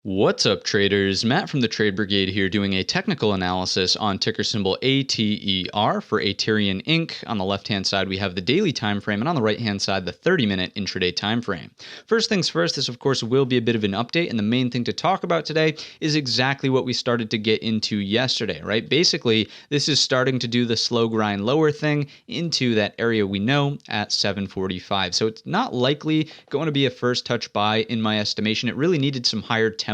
What's up, traders? Matt from the Trade Brigade here doing a technical analysis on ticker symbol ATER for Aterian Inc. On the left-hand side, we have the daily time frame, and on the right-hand side, the 30-minute intraday time frame. First things first, this of course will be a bit of an update, and the main thing to talk about today is exactly what we started to get into yesterday, right? Basically, this is starting to do the slow grind lower thing into that area we know at 745. So it's not likely going to be a first touch buy in my estimation. It really needed some higher tempo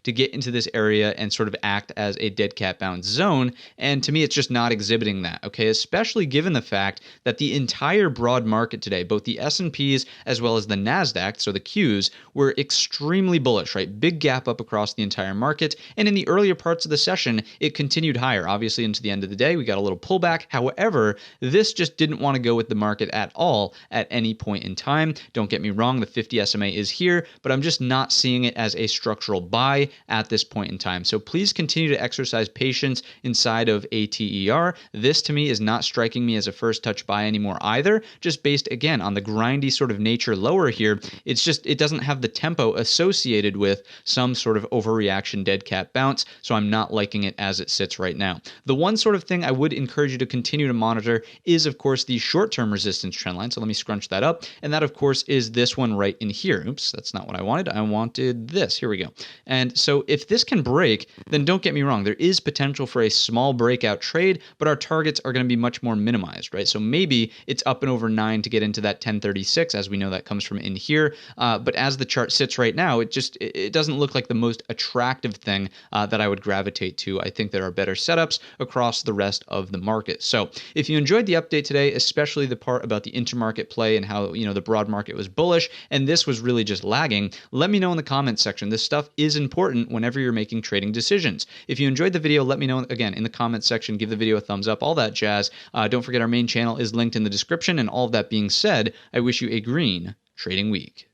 to get into this area and sort of act as a dead cat bounce zone. And to me, it's just not exhibiting that, okay? Especially given the fact that the entire broad market today, both the S&Ps as well as the NASDAQ, so the Qs, were extremely bullish, right? Big gap up across the entire market. And in the earlier parts of the session, it continued higher. Obviously, into the end of the day, we got a little pullback. However, this just didn't want to go with the market at all at any point in time. Don't get me wrong, the 50 SMA is here, but I'm just not seeing it as a structural buy at this point in time. So please continue to exercise patience inside of ATER. This to me is not striking me as a first touch buy anymore either, just based again on the grindy sort of nature lower here. It's just, it doesn't have the tempo associated with some sort of overreaction dead cat bounce. So I'm not liking it as it sits right now. The one sort of thing I would encourage you to continue to monitor is of course the short-term resistance trend line. So let me scrunch that up. And that of course is this one right in here. Oops, that's not what I wanted. I wanted this. Here we go. And so if this can break, then don't get me wrong, there is potential for a small breakout trade, but our targets are going to be much more minimized, right? So maybe it's up and over 9 to get into that 1036, as we know that comes from in here. But as the chart sits right now, it doesn't look like the most attractive thing that I would gravitate to. I think there are better setups across the rest of the market. So if you enjoyed the update today, especially the part about the intermarket play and how, the broad market was bullish and this was really just lagging, let me know in the comments section. This stuff is important whenever you're making trading decisions. If you enjoyed the video, let me know again in the comments section. Give the video a thumbs up, all that jazz. Don't forget our main channel is linked in the description. And all of that being said, I wish you a green trading week.